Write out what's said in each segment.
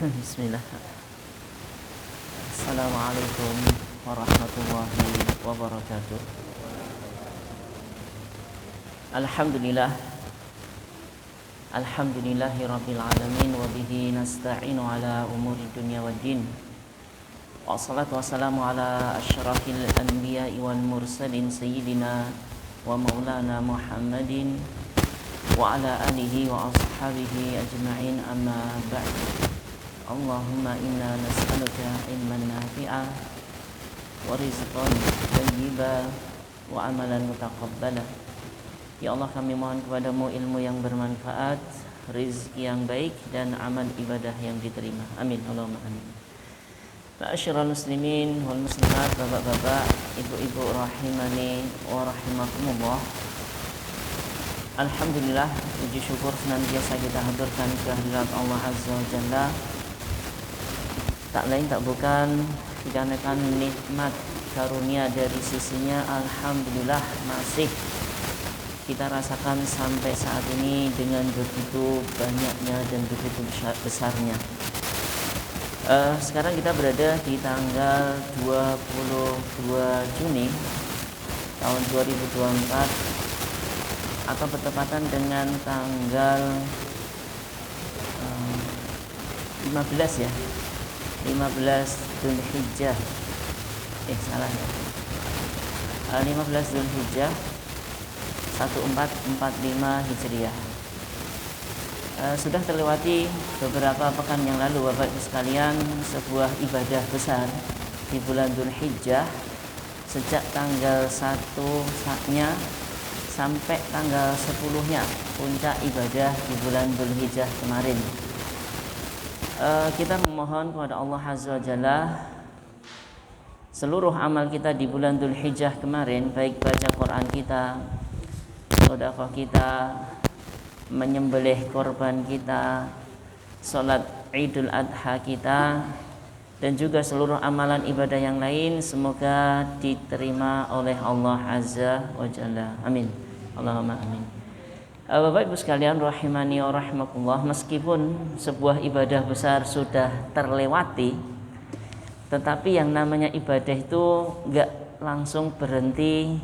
Bismillah. Assalamualaikum warahmatullahi wabarakatuh. Alhamdulillah. Alhamdulillahi rabbil alamin. Wa bihi nasta'inu ala umuri dunya waddin. Wassalatu wassalamu ala asyrafil anbiya'i wal mursalin sayyidina wa maulana Muhammadin wa ala alihi wa ashabihi ajma'in, amma ba'd. Allahumma inna nas'aluka ilman nafi'a wa rizqan thayyiba wa amalan mutaqabbala. Ya Allah, kami mohon kepadamu ilmu yang bermanfaat, rizki yang baik, dan amal ibadah yang diterima. Amin. Allahumma amin. Ma'asyiral muslimin wal muslimat, bapak-bapak, ibu-ibu rahimani wa rahimakumullah. Alhamdulillah, puji syukur senantiasa kita haturkan kehadirat Allah Azza wa Jalla. Tak lain tak bukan dikarenakan nikmat karunia dari sisinya, alhamdulillah masih kita rasakan sampai saat ini dengan begitu banyaknya dan begitu besarnya. Sekarang kita berada di tanggal 22 Juni tahun 2024 atau bertepatan dengan tanggal 15 ya, 15 Dzulhijjah. Salah ya. 15 Dzulhijjah 1445 Hijriah. Sudah terlewati beberapa pekan yang lalu, Bapak Ibu sekalian, sebuah ibadah besar di bulan Dzulhijjah sejak tanggal 1-nya sampai tanggal 10-nya, puncak ibadah di bulan Dzulhijjah kemarin. Kita memohon kepada Allah Azza wa Jalla seluruh amal kita di bulan Dzulhijjah kemarin, baik baca Quran kita, sedekah kita, menyembelih korban kita, salat Idul Adha kita, dan juga seluruh amalan ibadah yang lain, semoga diterima oleh Allah Azza wa Jalla. Amin. Allahumma amin. Bapak Ibu sekalian rahimani wa rahimakumullah, meskipun sebuah ibadah besar sudah terlewati, tetapi yang namanya ibadah itu enggak langsung berhenti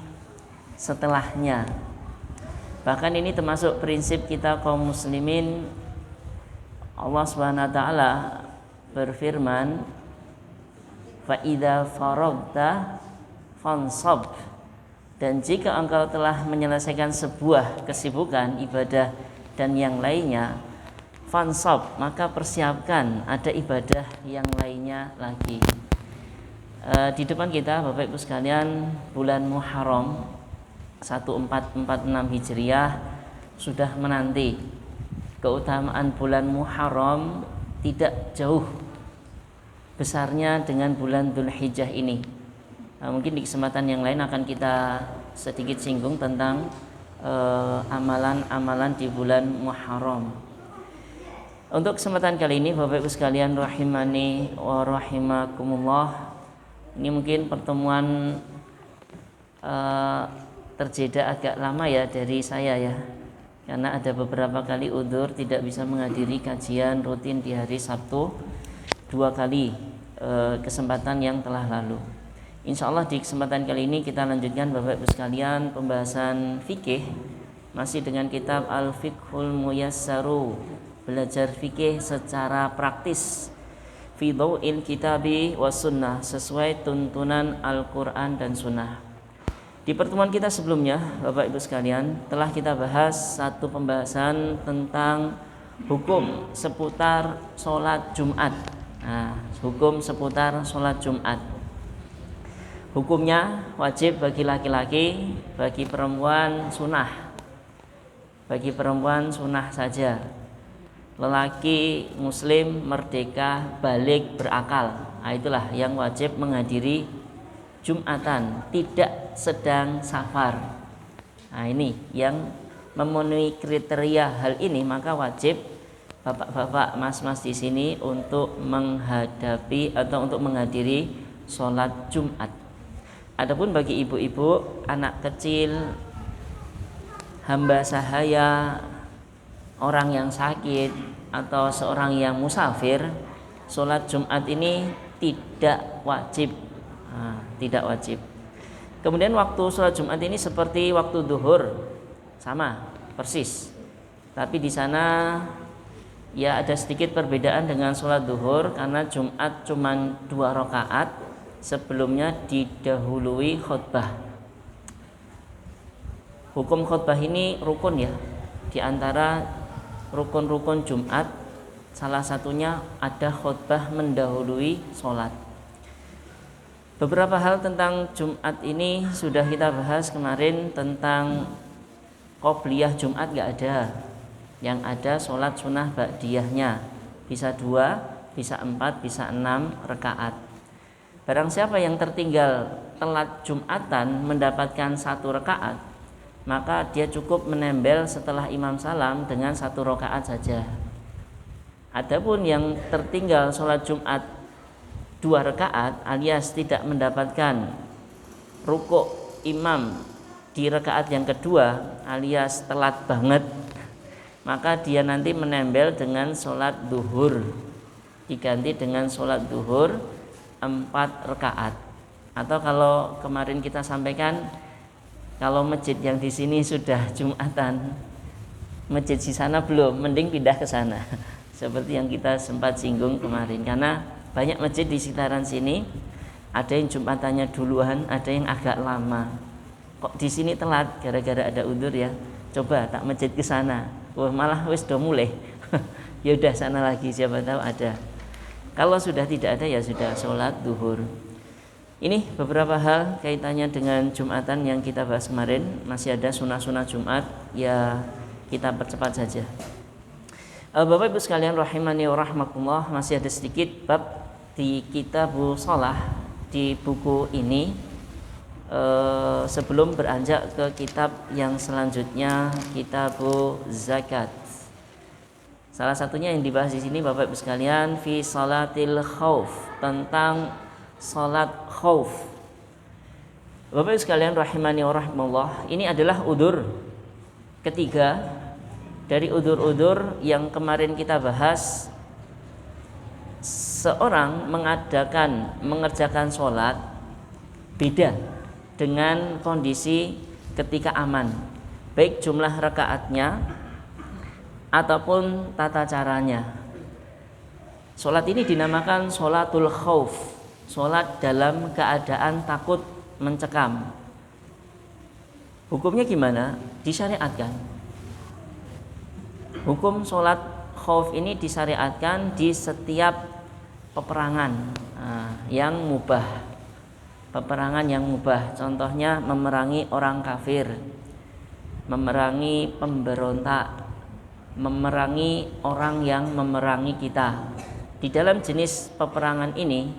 setelahnya. Bahkan ini termasuk prinsip kita kaum muslimin. Allah Subhanahu wa taala berfirman, fa idza faragta fansab. Dan jika engkau telah menyelesaikan sebuah kesibukan, ibadah dan yang lainnya, fansab, maka persiapkan ada ibadah yang lainnya lagi. Di depan kita Bapak Ibu sekalian, bulan Muharram 1446 Hijriah sudah menanti. Keutamaan bulan Muharram tidak jauh besarnya dengan bulan Dzulhijjah ini. Mungkin di kesempatan yang lain akan kita sedikit singgung tentang amalan-amalan di bulan Muharram. Untuk kesempatan kali ini Bapak Ibu sekalian rahimani wa rahimakumullah, ini mungkin pertemuan terjeda agak lama ya dari saya ya, karena ada beberapa kali udzur tidak bisa menghadiri kajian rutin di hari Sabtu 2 kali kesempatan yang telah lalu. Insya Allah di kesempatan kali ini kita lanjutkan Bapak Ibu sekalian pembahasan fikih, masih dengan kitab Al-Fiqhul Muyassaru, belajar fikih secara praktis, fi dhau'il kitabi was sunnah, sesuai tuntunan Al-Quran dan Sunnah. Di pertemuan kita sebelumnya Bapak Ibu sekalian telah kita bahas satu pembahasan tentang hukum seputar sholat Jumat. Hukum seputar sholat Jumat. Hukumnya wajib bagi laki-laki, bagi perempuan sunnah. Bagi perempuan sunnah saja. Lelaki muslim merdeka balik berakal, itulah yang wajib menghadiri Jumatan, tidak sedang safar. Ini yang memenuhi kriteria hal ini, maka wajib bapak-bapak, mas-mas di sini untuk menghadapi atau untuk menghadiri sholat Jumat. Adapun bagi ibu-ibu, anak kecil, hamba sahaya, orang yang sakit atau seorang yang musafir, sholat Jumat ini tidak wajib. Tidak wajib. Kemudian waktu sholat Jumat ini seperti waktu duhur, sama persis. Tapi di sana ya ada sedikit perbedaan dengan sholat duhur karena Jumat cuma 2 rakaat, sebelumnya didahului khutbah. Hukum khutbah ini rukun ya, di antara rukun-rukun Jumat salah satunya ada khutbah mendahului sholat. Beberapa hal tentang Jumat ini sudah kita bahas kemarin. Tentang qobliyah Jumat gak ada, yang ada sholat sunnah ba'diyahnya, bisa 2, bisa 4, bisa 6 rakaat. Barang siapa yang tertinggal telat Jumatan mendapatkan 1 rakaat, maka dia cukup menembel setelah imam salam dengan 1 rakaat saja. Adapun yang tertinggal sholat Jumat 2 rakaat alias tidak mendapatkan rukuk imam di rakaat yang kedua alias telat banget, maka dia nanti menembel dengan sholat duhur, diganti dengan sholat duhur 4 rakaat. Atau kalau kemarin kita sampaikan, kalau masjid yang di sini sudah Jumatan, masjid di sana belum, mending pindah ke sana. Seperti yang kita sempat singgung kemarin, karena banyak masjid di sekitaran sini, ada yang Jumatannya duluan, ada yang agak lama. Kok di sini telat gara-gara ada udzur ya? Coba tak masjid ke sana. Wah, malah wis do mulai. Ya udah sana lagi, siapa tahu ada. Kalau sudah tidak ada ya sudah sholat duhur. Ini beberapa hal kaitannya dengan Jumatan yang kita bahas kemarin. Masih ada sunah-sunah Jumat, ya kita percepat saja. Bapak Ibu sekalian rahimani wa rahmakumullah, masih ada sedikit bab di Kitabus Shalah di buku ini. Sebelum beranjak ke kitab yang selanjutnya, Kitabuz Zakat. Salah satunya yang dibahas di sini Bapak Ibu sekalian, fi salatil khauf, tentang salat khauf. Bapak Ibu sekalian rahimani wa rahmakumullah, ini adalah udzur ketiga dari udzur-udzur yang kemarin kita bahas. Seorang mengerjakan sholat beda dengan kondisi ketika aman, baik jumlah rakaatnya ataupun tata caranya. Sholat ini dinamakan sholatul khauf, sholat dalam keadaan takut mencekam. Hukumnya gimana? Disyariatkan. Hukum sholat khauf ini disyariatkan di setiap peperangan yang mubah. Peperangan yang mubah, contohnya memerangi orang kafir, memerangi pemberontak, memerangi orang yang memerangi kita. Di dalam jenis peperangan ini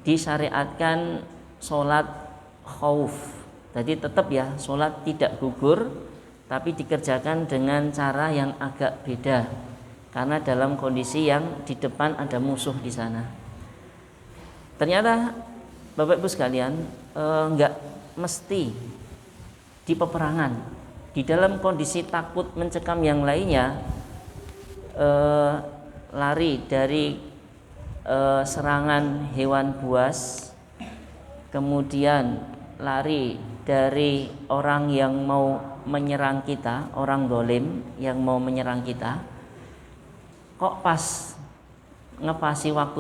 disyariatkan sholat khauf. Jadi tetap ya, sholat tidak gugur, tapi dikerjakan dengan cara yang agak beda, karena dalam kondisi yang di depan ada musuh di sana. Ternyata Bapak Ibu sekalian, enggak mesti di peperangan, di dalam kondisi takut mencekam yang lainnya, lari dari serangan hewan buas, kemudian lari dari orang yang mau menyerang kita, orang dolim yang mau menyerang kita, kok pas ngepasi waktu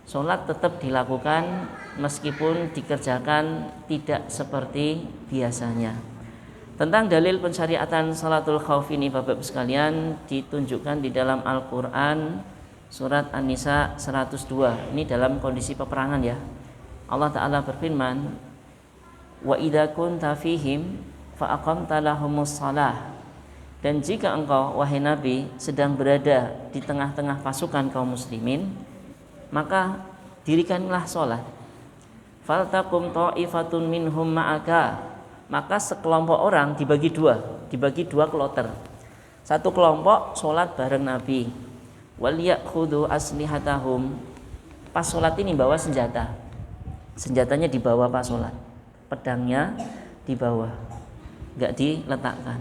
sholat tetap dilakukan meskipun dikerjakan tidak seperti biasanya. Tentang dalil pensyariatan salatul khauf ini Bapak Ibu sekalian ditunjukkan di dalam Al-Quran surat An-Nisa 102. Ini dalam kondisi peperangan ya. Allah Ta'ala berfirman, wa idza kunta fihim fa aqamta lahumus shalah. Dan jika engkau wahai Nabi sedang berada di tengah-tengah pasukan kaum muslimin, maka dirikanlah sholat. Faltakum ta'ifatun minhum ma'aka, maka sekelompok orang dibagi dua kloter. Satu kelompok sholat bareng Nabi. Wal ya'khudhu aslihatahum, pas sholat ini bawa senjata, senjatanya dibawa pas sholat, pedangnya dibawa, enggak diletakkan.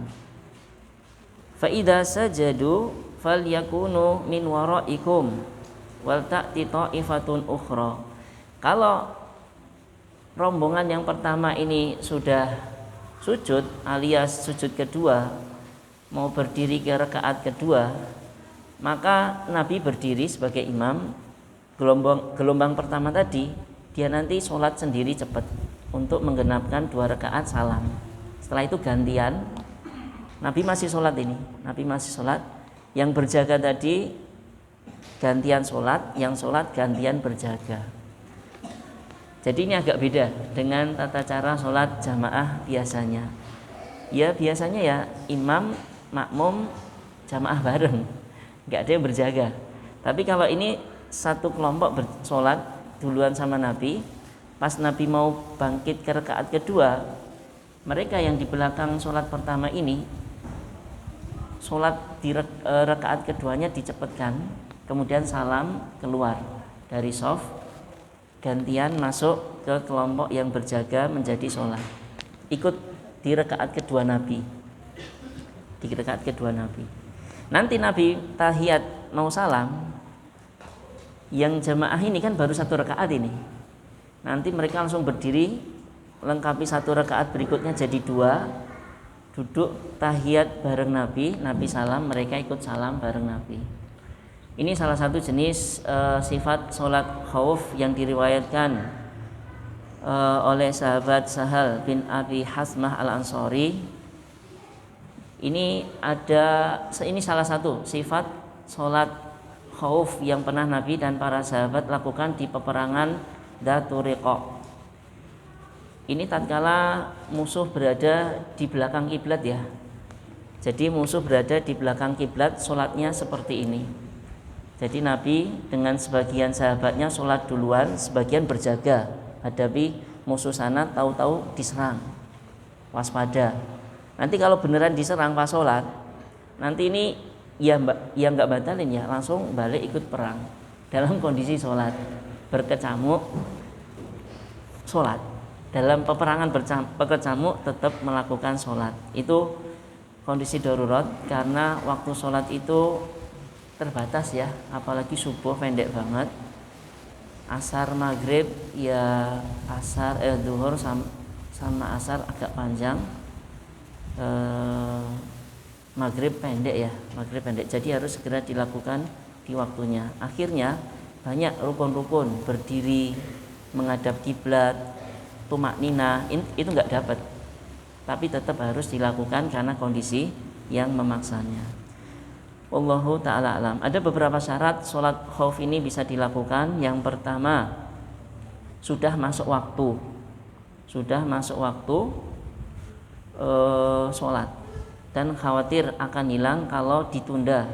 Fa idza sajadu, falyakunu min waraikum wal ta'ti ta'ifatun ukhra. Kalau rombongan yang pertama ini sudah sujud alias sujud kedua, mau berdiri ke rakaat kedua, maka Nabi berdiri sebagai imam. Gelombang pertama tadi dia nanti sholat sendiri cepat untuk menggenapkan 2 rakaat salam. Setelah itu gantian, Nabi masih sholat ini, Nabi masih sholat. Yang berjaga tadi gantian sholat, yang sholat gantian berjaga. Jadi ini agak beda dengan tata cara sholat jamaah biasanya. Ya biasanya ya imam, makmum, jamaah bareng, nggak ada yang berjaga. Tapi kalau ini satu kelompok bersolat duluan sama Nabi, pas Nabi mau bangkit ke rakaat kedua, mereka yang di belakang sholat pertama ini sholat di rakaat keduanya dicepatkan, kemudian salam keluar dari shaf, gantian masuk ke kelompok yang berjaga menjadi sholat, ikut di rakaat kedua Nabi, di rakaat kedua Nabi. Nanti Nabi tahiyat mau salam, yang jamaah ini kan baru 1 rakaat ini, nanti mereka langsung berdiri lengkapi 1 rakaat berikutnya jadi 2, duduk tahiyat bareng Nabi, Nabi salam, mereka ikut salam bareng Nabi. Ini salah satu jenis sifat sholat khauf yang diriwayatkan oleh sahabat Sahal bin Abi Hasmah al-Ansari. Ini salah satu sifat sholat khauf yang pernah Nabi dan para sahabat lakukan di peperangan Dzatur Riqa. Ini tatkala musuh berada di belakang kiblat ya. Jadi musuh berada di belakang kiblat, sholatnya seperti ini. Jadi Nabi dengan sebagian sahabatnya sholat duluan, sebagian berjaga hadapi musuh sana, tahu-tahu diserang, waspada. Nanti kalau beneran diserang pas sholat, nanti ini ya nggak batalin ya, langsung balik ikut perang dalam kondisi sholat, berkecamuk sholat, dalam peperangan berkecamuk tetap melakukan sholat. Itu kondisi darurat karena waktu sholat itu terbatas ya, apalagi subuh pendek banget, asar maghrib ya, zuhur sama asar agak panjang, maghrib pendek ya, maghrib pendek, jadi harus segera dilakukan di waktunya. Akhirnya banyak rukun-rukun, berdiri menghadap kiblat, tumak nina, itu nggak dapat, tapi tetap harus dilakukan karena kondisi yang memaksanya. Wallahu ta'ala alam. Ada beberapa syarat sholat khauf ini bisa dilakukan. Yang pertama, sudah masuk waktu sholat, dan khawatir akan hilang kalau ditunda,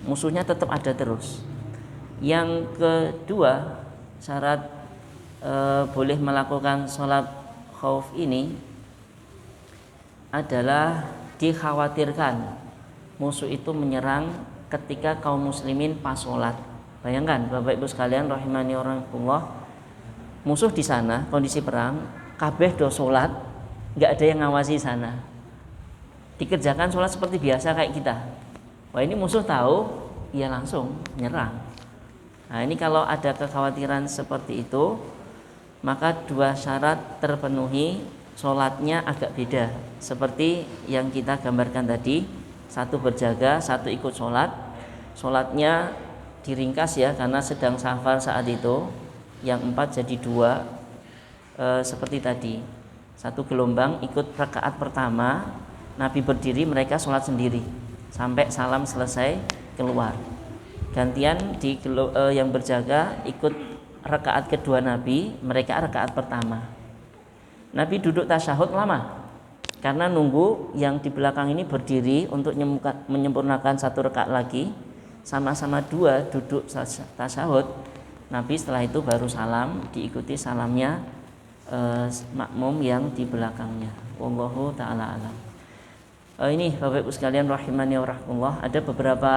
musuhnya tetap ada terus. Yang kedua, syarat boleh melakukan sholat khauf ini adalah dikhawatirkan musuh itu menyerang ketika kaum muslimin pas sholat. Bayangkan Bapak Ibu sekalian rahimani warahmatullah, musuh di sana kondisi perang, kabeh do sholat, nggak ada yang ngawasi sana, dikerjakan sholat seperti biasa kayak kita. Wah, ini musuh tahu, ya langsung nyerang. Nah ini kalau ada kekhawatiran seperti itu, maka 2 syarat terpenuhi, sholatnya agak beda seperti yang kita gambarkan tadi. 1 berjaga, 1 ikut sholat. Sholatnya diringkas ya, karena sedang safar saat itu. Yang 4 jadi 2, seperti tadi. 1 gelombang ikut rakaat pertama, Nabi berdiri, mereka sholat sendiri sampai salam selesai keluar. Gantian yang berjaga ikut rakaat kedua Nabi, mereka rakaat pertama. Nabi duduk tasyahud lama karena nunggu yang di belakang ini berdiri untuk menyempurnakan 1 rakaat lagi, sama-sama 2 duduk tasyahud. Nabi setelah itu baru salam, diikuti salamnya makmum yang di belakangnya. Wallahu ta'ala alam. Ini Bapak Ibu sekalian rahimani wa rahmatullah, ada beberapa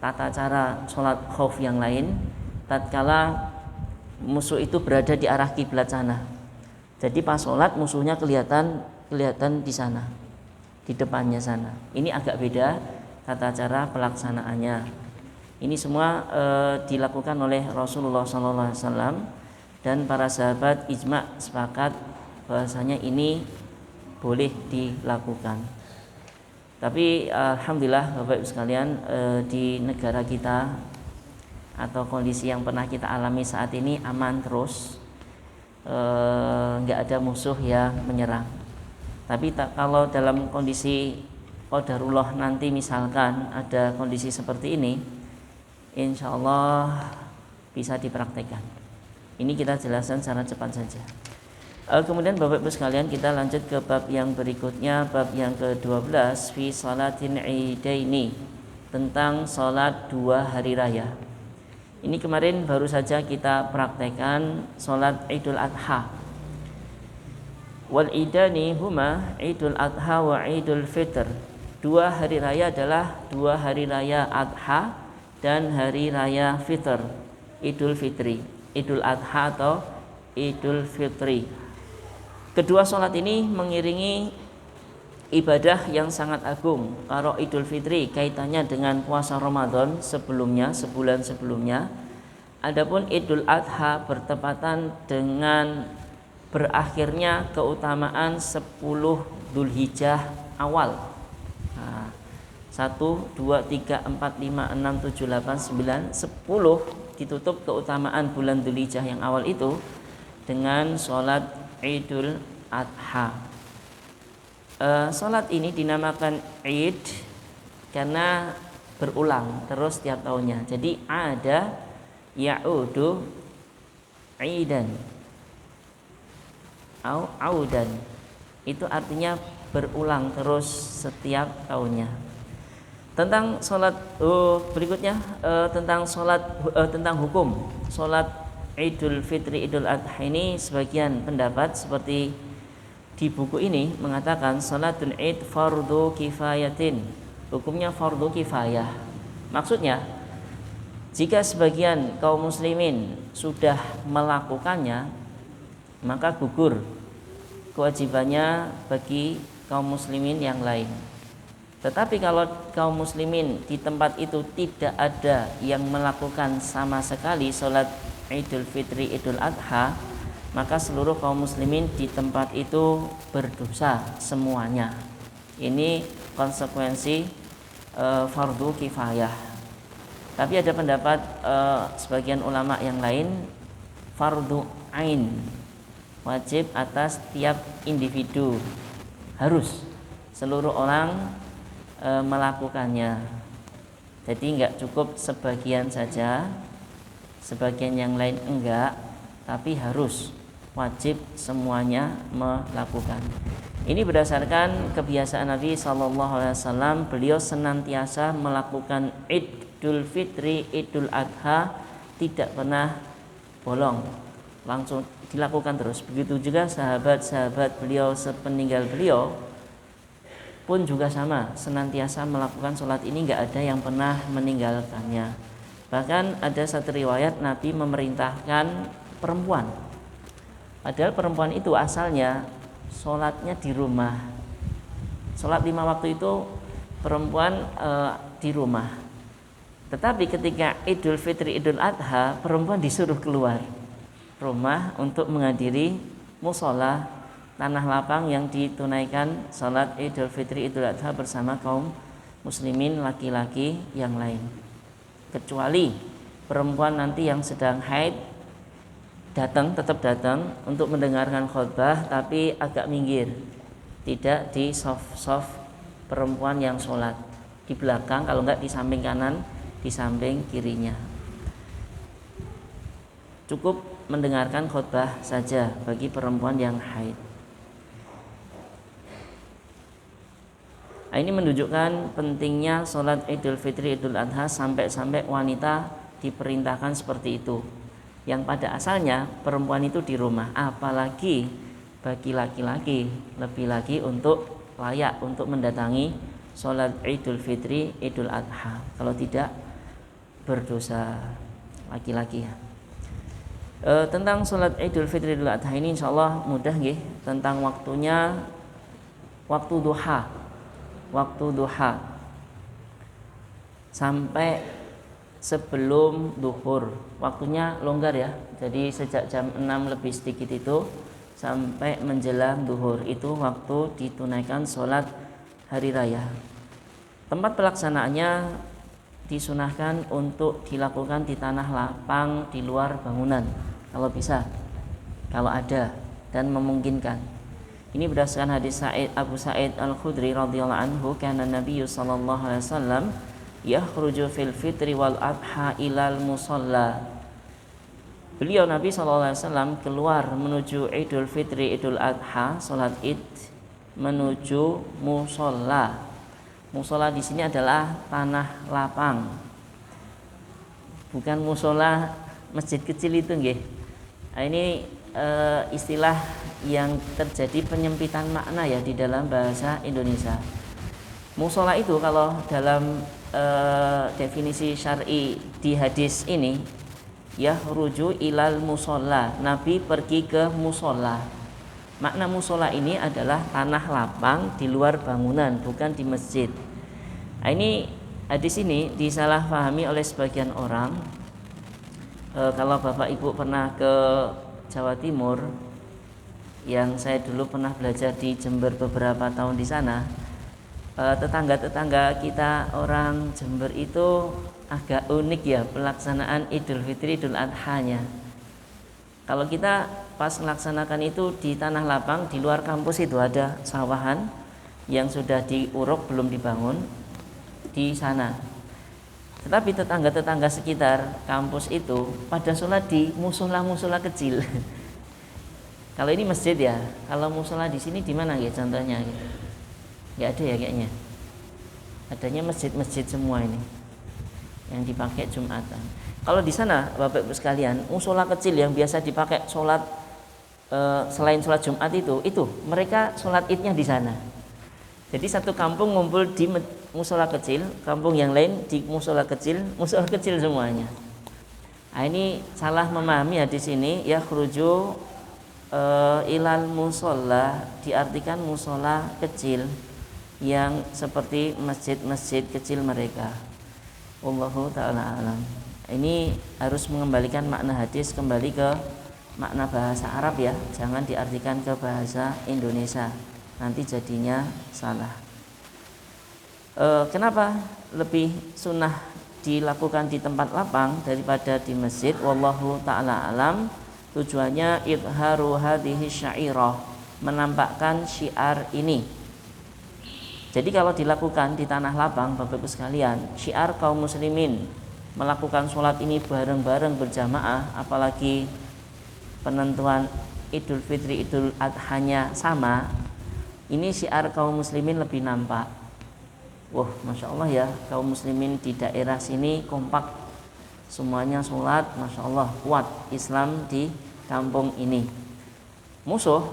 tata cara sholat khauf yang lain tatkala musuh itu berada di arah kiblat sana. Jadi pas sholat musuhnya kelihatan di sana, di depannya sana. Ini agak beda tata cara pelaksanaannya. Ini semua dilakukan oleh Rasulullah SAW dan para sahabat ijma sepakat bahwasanya ini boleh dilakukan. Tapi alhamdulillah Bapak Ibu sekalian, di negara kita atau kondisi yang pernah kita alami saat ini aman terus, nggak ada musuh yang menyerang. Tapi kalau dalam kondisi qadarullah nanti misalkan ada kondisi seperti ini, insya Allah bisa dipraktekkan. Ini kita jelaskan secara cepat saja. Kemudian Bapak Ibu sekalian, kita lanjut ke bab yang berikutnya, bab yang ke-12 fi salatin idaini, tentang salat 2 hari raya. Ini kemarin baru saja kita praktekkan salat Idul Adha. Wal idani huma Idul Adha wa Idul Fitr. 2 hari raya adalah 2 hari raya Adha dan hari raya Fitr, Idul Fitri, Idul Adha atau Idul Fitri. Kedua sholat ini mengiringi ibadah yang sangat agung. Kalau Idul Fitri kaitannya dengan puasa Ramadan sebelumnya, sebulan sebelumnya. Adapun Idul Adha bertepatan dengan berakhirnya keutamaan 10 Dzulhijjah awal. 1, 2, 3, 4, 5, 6, 7, 8, 9, 10 ditutup keutamaan bulan Dzulhijjah yang awal itu dengan sholat Idul Adha. Sholat ini dinamakan Id karena berulang terus setiap tahunnya. Jadi ada ya'udu idan audan, itu artinya berulang terus setiap tahunnya. Tentang sholat berikutnya, tentang sholat, tentang hukum sholat Idul Fitri Idul Adha ini, sebagian pendapat seperti di buku ini mengatakan sholatul Id fardu kifayatin, hukumnya fardu kifayah. Maksudnya jika sebagian kaum muslimin sudah melakukannya, maka gugur kewajibannya bagi kaum muslimin yang lain. Tetapi kalau kaum muslimin di tempat itu tidak ada yang melakukan sama sekali sholat Idul Fitri Idul Adha, maka seluruh kaum muslimin di tempat itu berdosa semuanya. Ini konsekuensi fardu kifayah. Tapi ada pendapat sebagian ulama yang lain, fardu ain, wajib atas tiap individu, harus seluruh orang melakukannya. Jadi enggak cukup sebagian saja, sebagian yang lain enggak, tapi harus wajib semuanya melakukan. Ini berdasarkan kebiasaan Nabi SAW. Beliau senantiasa melakukan Idul Fitri Idul Adha, tidak pernah bolong, langsung dilakukan terus. Begitu juga sahabat-sahabat beliau sepeninggal beliau pun juga sama, senantiasa melakukan sholat ini, enggak ada yang pernah meninggalkannya. Bahkan ada satu riwayat Nabi memerintahkan perempuan, padahal perempuan itu asalnya sholatnya di rumah. Sholat 5 waktu itu perempuan di rumah. Tetapi ketika Idul Fitri Idul Adha, perempuan disuruh keluar rumah untuk menghadiri musola, tanah lapang yang ditunaikan sholat Idul Fitri Idul Adha bersama kaum muslimin laki-laki yang lain. Kecuali perempuan nanti yang sedang haid tetap datang untuk mendengarkan khutbah, tapi agak minggir, tidak di soft perempuan yang sholat di belakang, kalau enggak di samping kanan, di samping kirinya. Cukup mendengarkan khutbah saja bagi perempuan yang haid. Ini menunjukkan pentingnya sholat Idul Fitri Idul Adha, sampai-sampai wanita diperintahkan seperti itu, yang pada asalnya perempuan itu di rumah. Apalagi bagi laki-laki, lebih lagi untuk layak untuk mendatangi sholat Idul Fitri Idul Adha. Kalau tidak, berdosa laki-laki ya. Tentang sholat Idul Fitri Idul Adha ini insya Allah mudah nggih. Tentang waktunya, waktu duha. sampai sebelum duhur. Waktunya longgar ya. Jadi sejak jam 6 lebih sedikit itu sampai menjelang duhur itu waktu ditunaikan sholat hari raya. Tempat pelaksanaannya disunahkan untuk dilakukan di tanah lapang di luar bangunan kalau bisa, kalau ada dan memungkinkan. Ini berdasarkan hadis Abu Sa'id Al-Khudri radhiyallahu anhu, kana Nabi sallallahu alaihi wasallam yakhruju fil fitri wal adha ilal musalla. Beliau Nabi sallallahu alaihi wasallam keluar menuju Idul Fitri, Idul Adha, salat Id, menuju musalla. Musalla di sini adalah tanah lapang. Bukan musalla masjid kecil itu nggih. Nah, ini istilah yang terjadi penyempitan makna ya di dalam bahasa Indonesia. Mushola itu kalau dalam definisi syar'i di hadis ini ya ruju ilal musola, Nabi pergi ke musola. Makna musola ini adalah tanah lapang di luar bangunan, bukan di masjid. Nah, ini hadis ini disalahpahami oleh sebagian orang. Kalau Bapak Ibu pernah ke Jawa Timur, yang saya dulu pernah belajar di Jember beberapa tahun di sana, tetangga-tetangga kita orang Jember itu agak unik ya pelaksanaan Idul Fitri, Idul Adha-nya. Kalau kita pas melaksanakan itu di tanah lapang di luar kampus itu ada sawahan yang sudah diuruk belum dibangun di sana. Tetapi tetangga-tetangga sekitar kampus itu pada sholat di musola-musola kecil. Kalau ini masjid ya, kalau musola di sini di mana ya contohnya? Nggak ada ya kayaknya. Adanya masjid-masjid semua ini yang dipakai Jumatan. Kalau di sana Bapak Ibu sekalian, musola kecil yang biasa dipakai sholat selain sholat Jumat itu mereka sholat Idnya di sana. Jadi satu kampung ngumpul di musola kecil, kampung yang lain di musola kecil semuanya. Nah, ini salah memahami hadis ini ya khruju ilal musola diartikan musola kecil yang seperti masjid-masjid kecil mereka. Wallahu ta'ala alam. Ini harus mengembalikan makna hadis kembali ke makna bahasa Arab ya, jangan diartikan ke bahasa Indonesia, nanti jadinya salah. Kenapa lebih sunnah dilakukan di tempat lapang daripada di masjid? Wallahu ta'ala alam. Tujuannya idharu hadhihi syairah, menampakkan syiar ini. Jadi kalau dilakukan di tanah lapang Bapak Ibu sekalian, syiar kaum muslimin melakukan sholat ini bareng-bareng berjamaah, apalagi penentuan Idul Fitri, Idul Adha-nya sama, ini syiar kaum muslimin lebih nampak. Wah, Masya Allah ya, kaum muslimin di daerah sini kompak, semuanya sholat, Masya Allah, kuat Islam di kampung ini. Musuh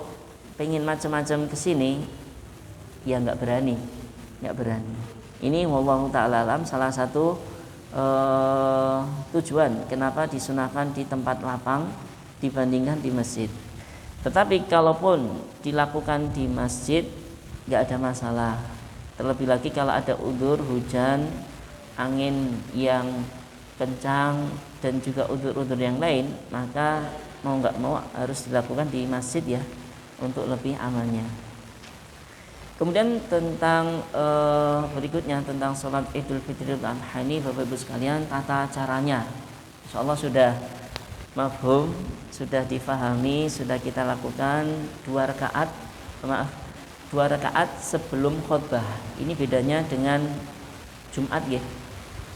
pengen macam-macam kesini, ya nggak berani. Ini wallahu ta'ala alam salah satu tujuan kenapa disunahkan di tempat lapang dibandingkan di masjid. Tetapi kalaupun dilakukan di masjid nggak ada masalah. Terlebih lagi kalau ada udzur hujan, angin yang kencang dan juga udzur-udzur yang lain, maka mau nggak mau harus dilakukan di masjid ya untuk lebih amannya. Kemudian tentang berikutnya tentang sholat Idul Fitri dan Adha ini Bapak Ibu sekalian, tata caranya insyaallah sudah mafhum, sudah difahami, sudah kita lakukan 2 rakaat sebelum khutbah. Ini bedanya dengan Jumat ya.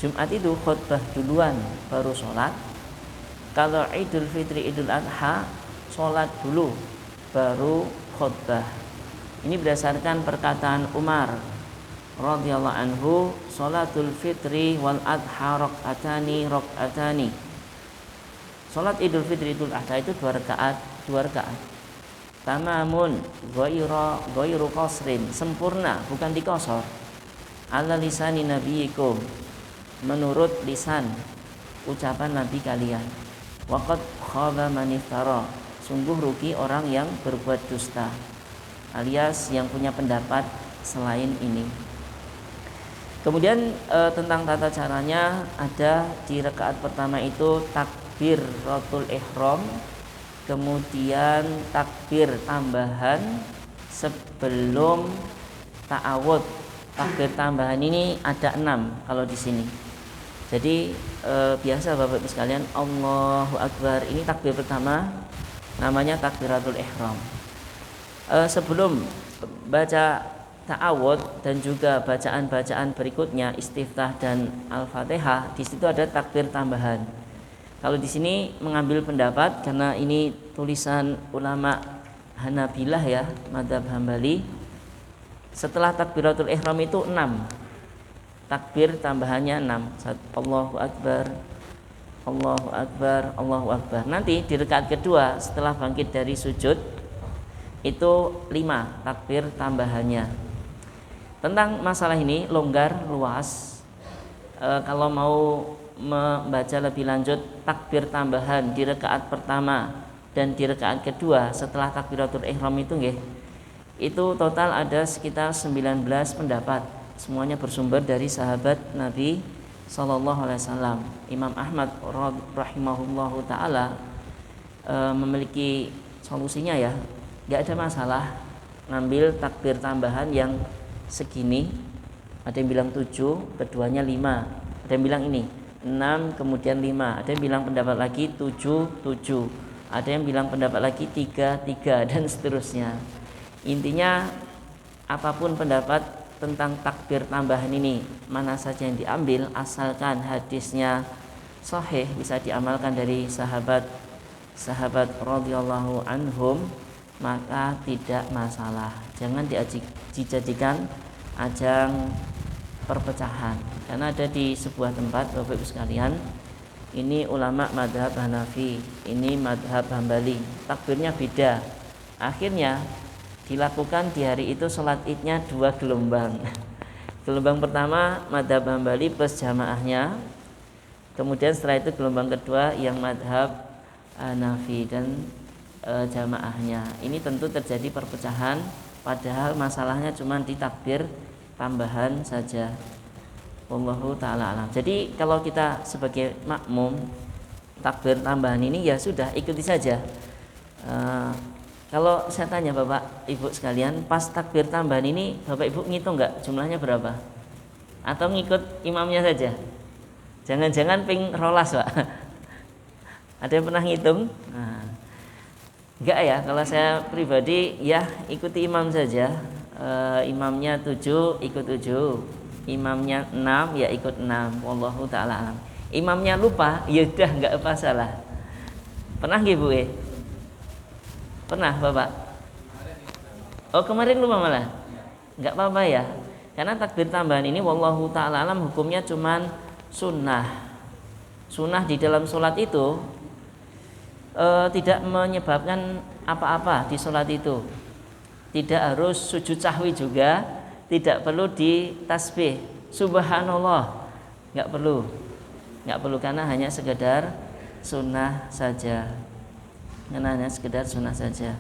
Jumat itu khutbah duluan baru sholat. Kalau Idul Fitri, Idul Adha sholat dulu baru khutbah. Ini berdasarkan perkataan Umar radhiyallahu anhu, sholatul fitri wal adha rakaatani. Sholat Idul Fitri, Idul Adha itu 2 rakaat. Tamamun ghairu qasrin, sempurna bukan dikosor. Ala lisani nabiyikum, menurut lisan ucapan nabi kalian. Waqad khaba man iftara, sungguh rugi orang yang berbuat dusta, alias yang punya pendapat selain ini. Kemudian tentang tata caranya ada di rakaat pertama itu takbiratul ihram, kemudian takbir tambahan sebelum ta'awud. Takbir tambahan ini ada 6 kalau di sini. Jadi biasa Bapak Ibu sekalian, Allahu Akbar ini takbir pertama, namanya takbiratul ihram. Sebelum baca ta'awud dan juga bacaan-bacaan berikutnya istiftah dan al-fatihah, di situ ada takbir tambahan. Kalau di sini mengambil pendapat karena ini tulisan ulama Hanabilah ya, mazhab Hambali. Setelah takbiratul ihram itu 6. Takbir tambahannya 6. Allahu Akbar, Allahu Akbar, Allahu Akbar. Nanti di rakaat kedua setelah bangkit dari sujud itu 5 takbir tambahannya. Tentang masalah ini longgar, luas. Kalau mau membaca lebih lanjut takbir tambahan di rakaat pertama dan di rakaat kedua setelah takbiratul ihram itu nggih, itu total ada sekitar 19 pendapat. Semuanya bersumber dari sahabat Nabi Sallallahu Alaihi Wasallam. Imam Ahmad rahimahullahu taala memiliki solusinya ya, nggak ada masalah ngambil takbir tambahan yang segini. Ada yang bilang 7, keduanya 5. Ada yang bilang ini 6 kemudian 5. Ada yang bilang pendapat lagi 7, 7. Ada yang bilang pendapat lagi 3, 3 dan seterusnya. Intinya apapun pendapat tentang takbir tambahan ini, mana saja yang diambil asalkan hadisnya sahih, bisa diamalkan dari sahabat radhiyallahu anhum, maka tidak masalah. Jangan dijadikan ajang perpecahan. Karena ada di sebuah tempat Bapak Ibu sekalian, ini ulama madhab Hanafi, ini madhab Hambali, takbirnya beda. Akhirnya dilakukan di hari itu sholat idnya 2 gelombang. Gelombang pertama madhab Hambali plus jamaahnya, kemudian setelah itu gelombang kedua yang madhab Hanafi dan jamaahnya. Ini tentu terjadi perpecahan, padahal masalahnya cuma di takbir tambahan saja. Wallahu ta'ala alam. Jadi kalau kita sebagai makmum takbir tambahan ini ya sudah ikuti saja. Kalau saya tanya Bapak Ibu sekalian, pas takbir tambahan ini Bapak Ibu ngitung nggak jumlahnya berapa? Atau ngikut imamnya saja? Jangan-jangan ping rolas Pak. Ada yang pernah ngitung? Nah, enggak ya, kalau saya pribadi ya ikuti imam saja. Imamnya 7 ikut 7, imamnya 6 ya ikut 6. Wallahu ta'ala alam. Imamnya lupa ya udah enggak apa salah. Pernah nggih Bu? Pernah Bapak? Oh kemarin lupa malah? Enggak apa-apa ya. Karena takbir tambahan ini wallahu ta'ala alam hukumnya cuman sunnah. Sunnah di dalam sholat itu tidak menyebabkan apa-apa di sholat itu. Tidak harus sujud sahwi juga, tidak perlu ditasbih subhanallah, enggak perlu karena hanya sekedar sunnah saja. Hanya sekedar sunnah saja.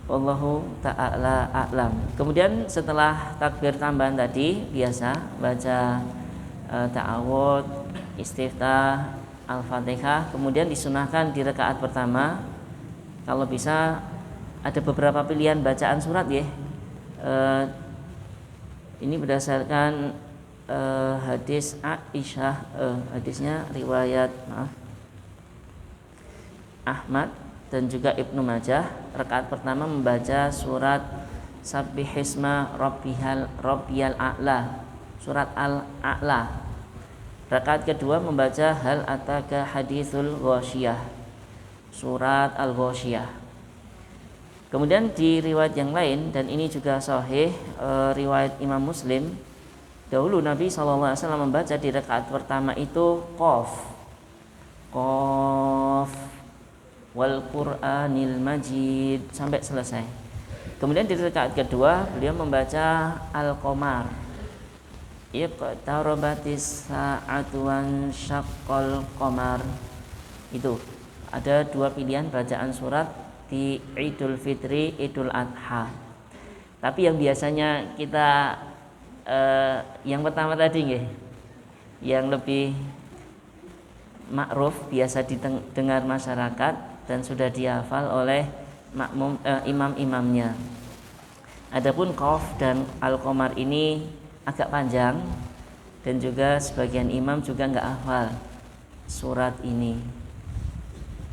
Wallahu ta'ala a'lam. Kemudian setelah takbir tambahan tadi biasa baca ta'awud, istiftah, al-fatihah, kemudian disunahkan di rakaat pertama kalau bisa ada beberapa pilihan bacaan surat ya. Ini berdasarkan hadis Aisyah, hadisnya riwayat Ahmad dan juga Ibnu Majah. Rakaat pertama membaca surat Sabbihisma Rabbiyal A'la, surat Al-A'la. Rakaat kedua membaca Hal Ataka Hadithul Ghasyiyah, surat Al-Ghasyiyah. Kemudian di riwayat yang lain, dan ini juga sahih, riwayat Imam Muslim, dahulu Nabi SAW membaca di rakaat pertama itu Qaf wal Qur'anil Majid sampai selesai. Kemudian di rakaat kedua beliau membaca Al-Qamar, Iqtarabatis sa'atu wan syaqqal qamar. Itu ada 2 pilihan bacaan surat di Idul Fitri, Idul Adha. Tapi yang biasanya kita yang pertama tadi nggih, yang lebih ma'ruf, biasa didengar masyarakat dan sudah dihafal oleh makmum imam-imamnya. Adapun Qaf dan Al-Qamar ini agak panjang dan juga sebagian imam juga nggak hafal surat ini.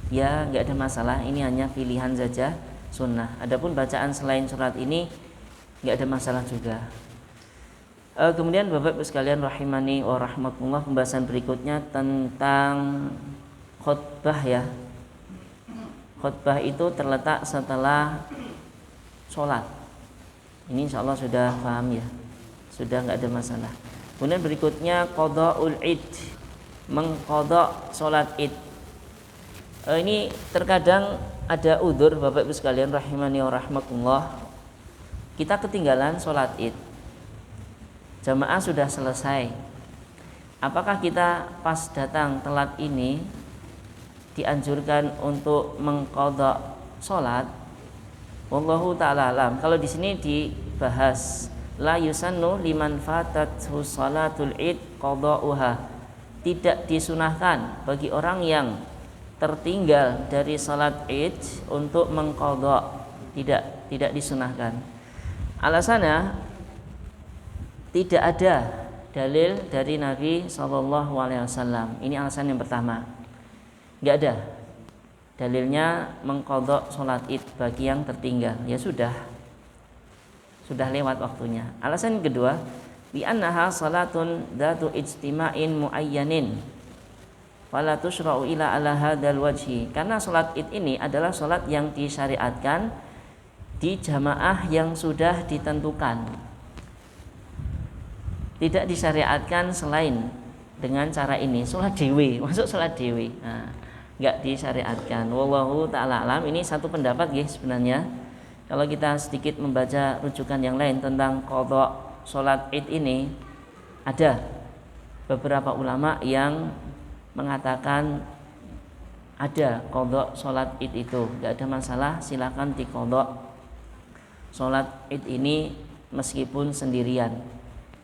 Ya nggak ada masalah, ini hanya pilihan saja sunnah. Adapun bacaan selain surat ini nggak ada masalah juga. Kemudian Bapak Ibu sekalian rahimani wa rahmatullah, pembahasan berikutnya tentang khutbah ya. Khutbah itu terletak setelah sholat. Ini insya Allah sudah paham ya, sudah nggak ada masalah. Kemudian berikutnya qada'ul id, mengqada' sholat id. Ini terkadang ada udzur Bapak Ibu sekalian rahimani wa rahmatullah, kita ketinggalan sholat id, jamaah sudah selesai. Apakah kita pas datang telat ini dianjurkan untuk mengqadha sholat? Wallahu ta'ala alam. Kalau di sini dibahas la yusannu liman fatathu sholatul id qadha'uha, tidak disunahkan bagi orang yang tertinggal dari salat id untuk mengqadha, tidak disunahkan. Alasannya tidak ada dalil dari Nabi SAW. Ini alasan yang pertama, nggak ada dalilnya mengqadha salat id bagi yang tertinggal. Ya sudah lewat waktunya. Alasan yang kedua, bi annaha salatun dzatu ijtima'in muayyanin fala tushra'u ila ala hadzal wajhi. Karena salat id ini adalah salat yang disyariatkan di jamaah yang sudah ditentukan, tidak disyariatkan selain dengan cara ini. Salat dewe, masuk salat dewe, nah, nggak disyariatkan. Wallahu ta'ala alam. Ini satu pendapat ya sebenarnya. Kalau kita sedikit membaca rujukan yang lain tentang qadha salat id ini, ada beberapa ulama yang mengatakan ada qadha salat id itu, nggak ada masalah, silakan diqadha salat id ini meskipun sendirian.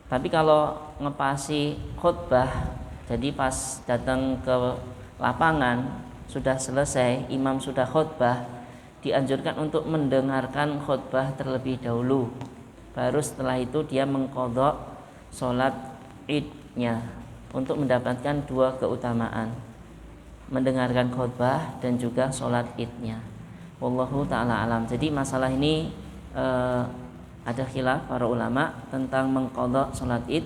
Tapi kalau ngepasi khutbah, jadi pas datang ke lapangan sudah selesai, imam sudah khutbah, dianjurkan untuk mendengarkan khutbah terlebih dahulu, baru setelah itu dia mengqadha salat idnya untuk mendapatkan dua keutamaan, mendengarkan khutbah dan juga salat idnya. Wallahu ta'ala alam. Jadi masalah ini ada khilaf para ulama tentang mengqadha salat id.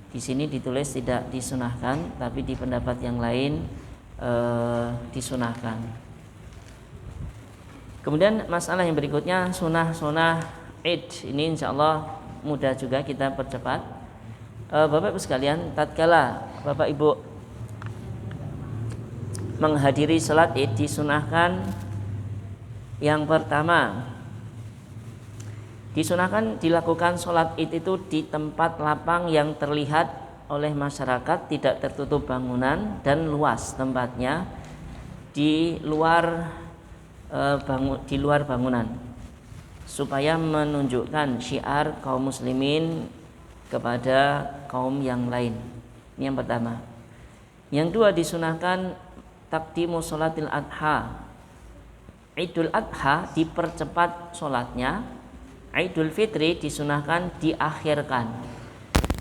Di sini ditulis tidak disunahkan, tapi di pendapat yang lain disunahkan. Kemudian masalah yang berikutnya sunah id. Ini insya Allah mudah juga kita percepat. Bapak Ibu sekalian, tatkala Bapak Ibu menghadiri salat id, disunahkan yang pertama, disunahkan dilakukan salat id itu di tempat lapang yang terlihat oleh masyarakat, tidak tertutup bangunan dan luas tempatnya, di luar bangunan, supaya menunjukkan syiar kaum muslimin kepada kaum yang lain. Ini yang pertama. Yang dua, disunahkan taqdimu sholatil adha. Idul Adha dipercepat sholatnya, Idul Fitri disunahkan diakhirkan.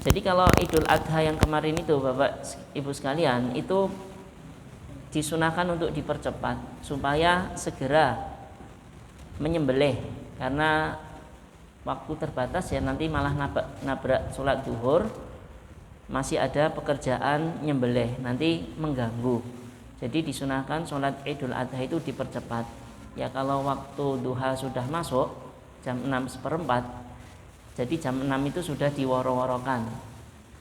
Jadi kalau Idul Adha yang kemarin itu Bapak Ibu sekalian, itu disunahkan untuk dipercepat supaya segera menyembelih, karena waktu terbatas ya, nanti malah nabrak sholat zuhur, masih ada pekerjaan nyembelih, nanti mengganggu. Jadi disunahkan sholat Idul Adha itu dipercepat. Ya kalau waktu duha sudah masuk jam 6:15, jadi jam 6 itu sudah diworo-worokan,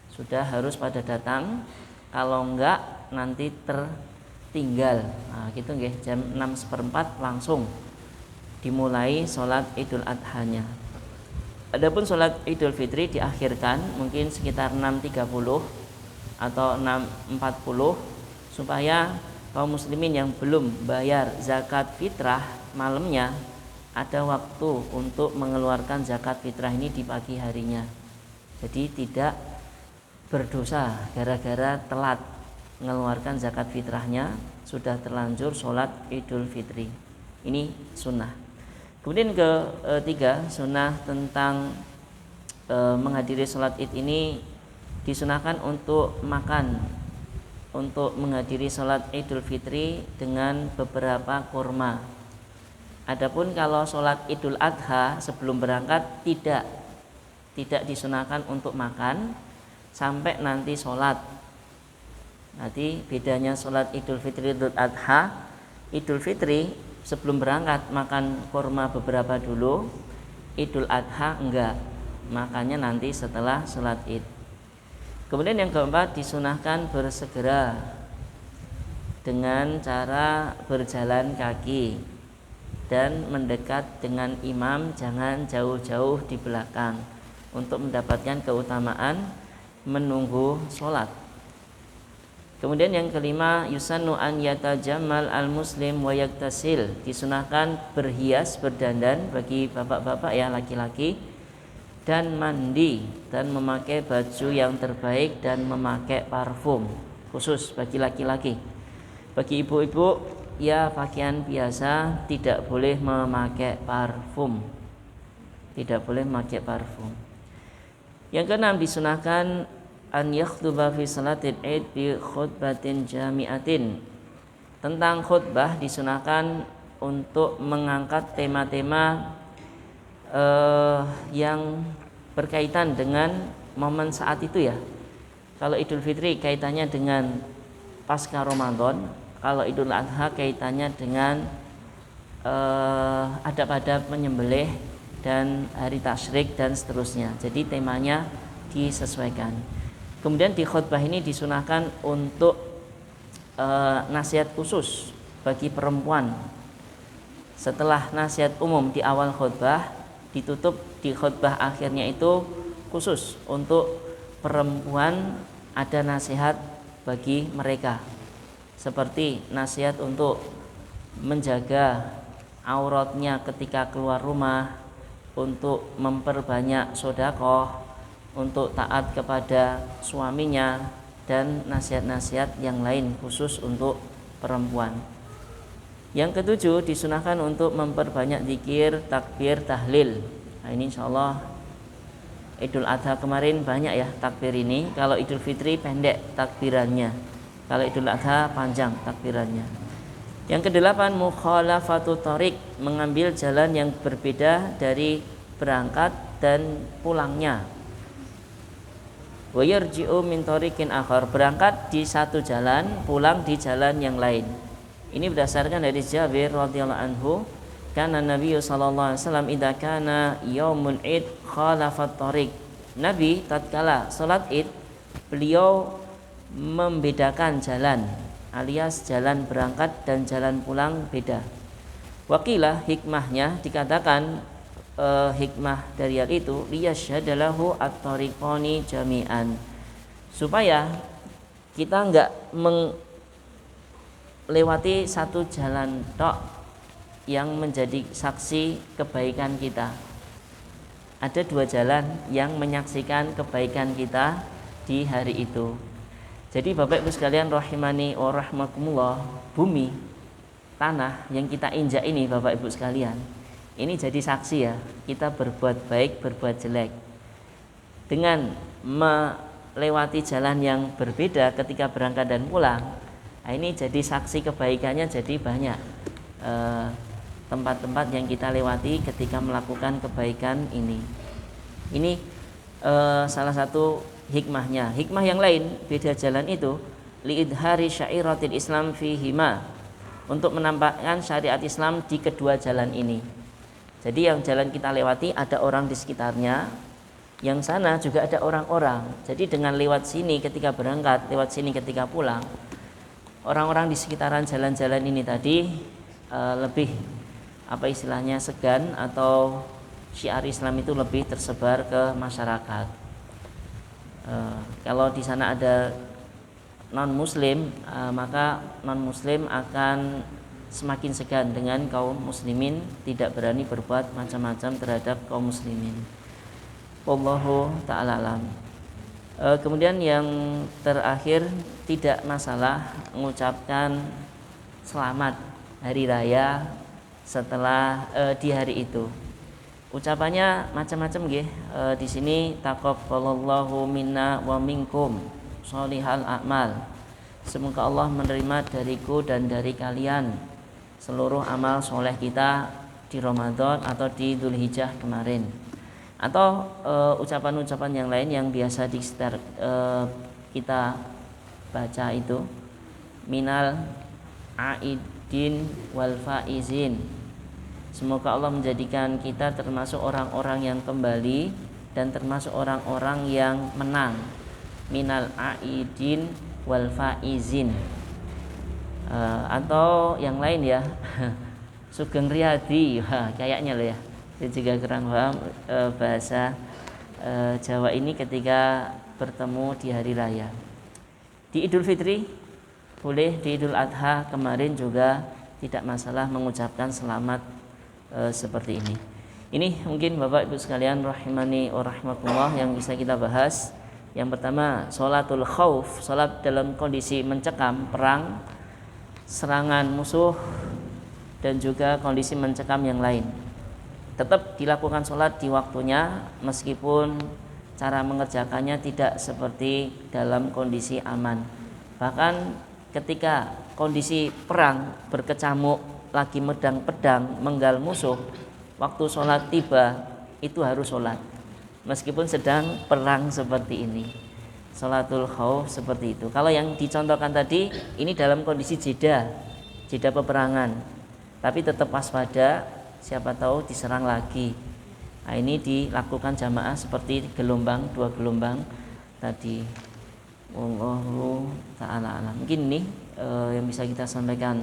sudah harus pada datang, kalau enggak nanti tertinggal. Nah gitu nggih, jam 6:15 langsung dimulai sholat Idul Adhanya. Adapun sholat Idul Fitri diakhirkan mungkin sekitar 6.30 atau 6.40 supaya kaum muslimin yang belum bayar zakat fitrah malamnya ada waktu untuk mengeluarkan zakat fitrah ini di pagi harinya. Jadi tidak berdosa gara-gara telat mengeluarkan zakat fitrahnya, sudah terlanjur sholat Idul Fitri. Ini sunnah. Kemudian ketiga, sunnah tentang menghadiri sholat Id ini disunahkan untuk makan, untuk menghadiri sholat Idul Fitri dengan beberapa kurma. Adapun kalau sholat Idul Adha sebelum berangkat tidak disunahkan untuk makan sampai nanti sholat. Nanti bedanya sholat Idul Fitri Idul Adha. Idul Fitri sebelum berangkat makan kurma beberapa dulu, Idul Adha enggak, makannya nanti setelah sholat Id. Kemudian yang keempat, disunahkan bersegera dengan cara berjalan kaki dan mendekat dengan imam, jangan jauh-jauh di belakang untuk mendapatkan keutamaan menunggu sholat. Kemudian yang kelima, yusannu an yatajammal al-muslim wa yaktasil, disunahkan berhias, berdandan bagi bapak-bapak ya, laki-laki, dan mandi dan memakai baju yang terbaik dan memakai parfum khusus bagi laki-laki. Bagi ibu-ibu ya pakaian biasa, tidak boleh memakai parfum. Tidak boleh memakai parfum. Yang keenam, disunahkan an yakhtuba fi salatil Id bi khutbatin jami'atin. Tentang khutbah disunahkan untuk mengangkat tema-tema yang berkaitan dengan momen saat itu ya. Kalau Idul Fitri kaitannya dengan pasca Ramadan, kalau Idul Adha kaitannya dengan adab-adab menyembelih dan hari tasyrik dan seterusnya. Jadi temanya disesuaikan. Kemudian di khutbah ini disunahkan untuk nasihat khusus bagi perempuan. Setelah nasihat umum di awal khutbah, ditutup di khutbah akhirnya itu khusus untuk perempuan, ada nasihat bagi mereka. Seperti nasihat untuk menjaga auratnya ketika keluar rumah, untuk memperbanyak sedekah, untuk taat kepada suaminya, dan nasihat-nasihat yang lain khusus untuk perempuan. Yang ketujuh, disunahkan untuk memperbanyak zikir, takbir, tahlil. Nah, ini insyaallah Idul Adha kemarin banyak ya takbir ini. Kalau Idul Fitri pendek takbirannya, kalau Idul Adha panjang takbirannya. Yang kedelapan, mukhalafatu thariq, mengambil jalan yang berbeda dari berangkat dan pulangnya. Wa yarji'u min thariqin akhar, berangkat di satu jalan, pulang di jalan yang lain. Ini berdasarkan dari Jabir radhiyallahu anhu, kana Nabi sallallahu alaihi wasallam idza kana yaumul Id khalafat thariq. Nabi tatkala salat Id, beliau membedakan jalan, alias jalan berangkat dan jalan pulang beda. Waqilah, hikmahnya dikatakan hikmah dari hal itu liyasyhadalahu at-tariqani jami'an, supaya kita enggak melewati satu jalan tok yang menjadi saksi kebaikan kita. Ada dua jalan yang menyaksikan kebaikan kita di hari itu. Jadi Bapak Ibu sekalian rahimani wa rahmakumullah, bumi, tanah yang kita injak ini Bapak Ibu sekalian, ini jadi saksi ya, kita berbuat baik, berbuat jelek. Dengan melewati jalan yang berbeda ketika berangkat dan pulang, nah ini jadi saksi kebaikannya jadi banyak. Tempat-tempat yang kita lewati ketika melakukan kebaikan ini. Ini salah satu hikmahnya. Hikmah yang lain, beda jalan itu liidhari syairatil Islam fihima, untuk menampakkan syariat Islam di kedua jalan ini. Jadi yang jalan kita lewati ada orang di sekitarnya, yang sana juga ada orang-orang. Jadi dengan lewat sini ketika berangkat, lewat sini ketika pulang, orang-orang di sekitaran jalan-jalan ini tadi lebih apa istilahnya segan, atau syiar Islam itu lebih tersebar ke masyarakat. Kalau di sana ada non muslim, maka non muslim akan semakin segan dengan kaum muslimin, tidak berani berbuat macam-macam terhadap kaum muslimin. Wallahu ta'ala alam. Kemudian yang terakhir, tidak masalah mengucapkan selamat hari raya setelah di hari itu. Ucapannya macam-macam nggih. Di sini taqabbalallahu minna wa minkum sholihal a'mal. Semoga Allah menerima dariku dan dari kalian seluruh amal soleh kita di Ramadan atau di Dzulhijjah kemarin. Atau ucapan-ucapan yang lain yang biasa di sekitar kita baca itu, minal aidin wal faizin. Semoga Allah menjadikan kita termasuk orang-orang yang kembali dan termasuk orang-orang yang menang. Minal aidin wal faizin. Atau yang lain ya, Sugeng Riyadi, kayaknya loh ya. Saya juga kurang paham bahasa Jawa ini ketika bertemu di hari raya. Di Idul Fitri boleh, di Idul Adha kemarin juga tidak masalah mengucapkan selamat seperti ini. Ini mungkin Bapak Ibu sekalian rahimani wa rahmatullah yang bisa kita bahas. Yang pertama, sholatul khauf, sholat dalam kondisi mencekam, perang, serangan musuh, dan juga kondisi mencekam yang lain. Tetap dilakukan sholat di waktunya meskipun cara mengerjakannya tidak seperti dalam kondisi aman. Bahkan ketika kondisi perang, berkecamuk, lagi medang pedang, menggal musuh, waktu sholat tiba itu harus sholat meskipun sedang perang seperti ini. Sholatul khauf seperti itu. Kalau yang dicontohkan tadi ini dalam kondisi jeda peperangan, tapi tetap waspada, siapa tahu diserang lagi. Nah, ini dilakukan jamaah seperti gelombang, 2 gelombang tadi. Wallahu ta'ala alam. Mungkin ini yang bisa kita sampaikan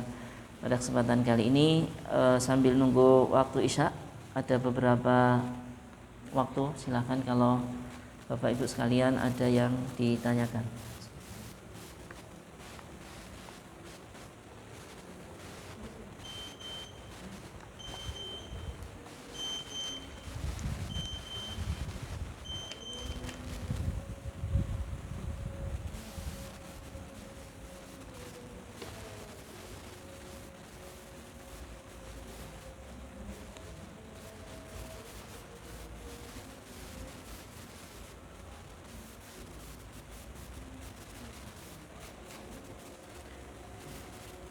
pada kesempatan kali ini. Sambil nunggu waktu isya, ada beberapa waktu, silahkan kalau Bapak Ibu sekalian ada yang ditanyakan.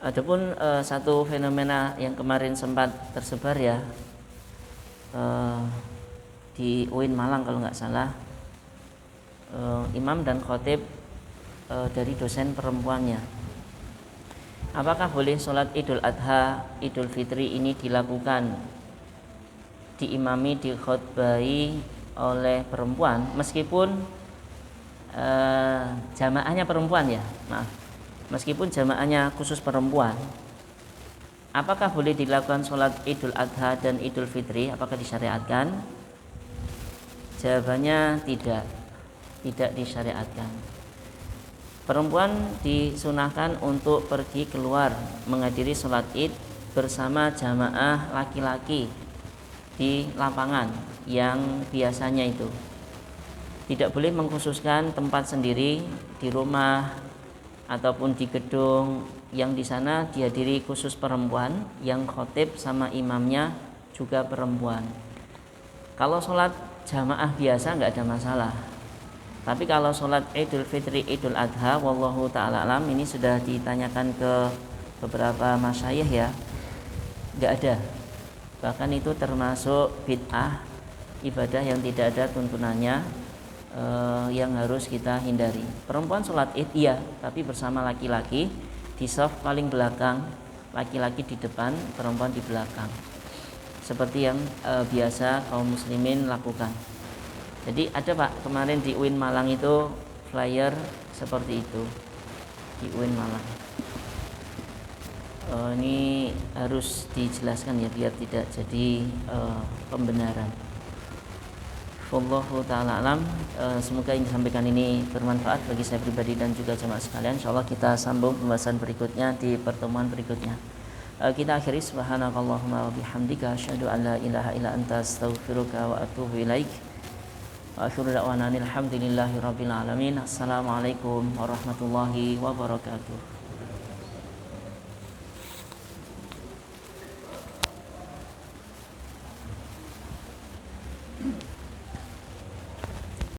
Adapun satu fenomena yang kemarin sempat tersebar ya, di UIN Malang kalau nggak salah, imam dan khotib dari dosen perempuannya. Apakah boleh sholat Idul Adha, Idul Fitri ini dilakukan, diimami, dikhotbahi oleh perempuan meskipun jamaahnya perempuan ya, meskipun jamaahnya khusus perempuan? Apakah boleh dilakukan sholat Idul Adha dan Idul Fitri? Apakah disyariatkan? Jawabannya tidak disyariatkan. Perempuan disunahkan untuk pergi keluar menghadiri sholat Id bersama jamaah laki-laki di lapangan yang biasanya itu. Tidak boleh mengkhususkan tempat sendiri di rumah ataupun di gedung yang di sana dihadiri khusus perempuan, yang khotib sama imamnya juga perempuan. Kalau sholat jamaah biasa nggak ada masalah. Tapi kalau sholat Idul Fitri, Idul Adha, wallahu ta'ala alam, ini sudah ditanyakan ke beberapa masyayikh ya, nggak ada. Bahkan itu termasuk bid'ah, ibadah yang tidak ada tuntunannya, yang harus kita hindari. Perempuan sholat Id iya, tapi bersama laki-laki di shaf paling belakang, laki-laki di depan, perempuan di belakang, seperti yang biasa kaum muslimin lakukan. Jadi ada Pak, kemarin di UIN Malang itu flyer seperti itu di UIN Malang. Ini harus dijelaskan ya biar tidak jadi pembenaran. Wallahu ta'ala alam. Semoga yang disampaikan ini bermanfaat bagi saya pribadi dan juga jemaah sekalian. Insyaallah kita sambung pembahasan berikutnya di pertemuan berikutnya. Kita akhiri subhanakallahumma wa bihamdika asyhadu an la ilaha illa anta astaghfiruka wa atubu ilaik. Wa akhiru da'wana alhamdulillahi rabbil alamin. Assalamualaikum warahmatullahi wabarakatuh.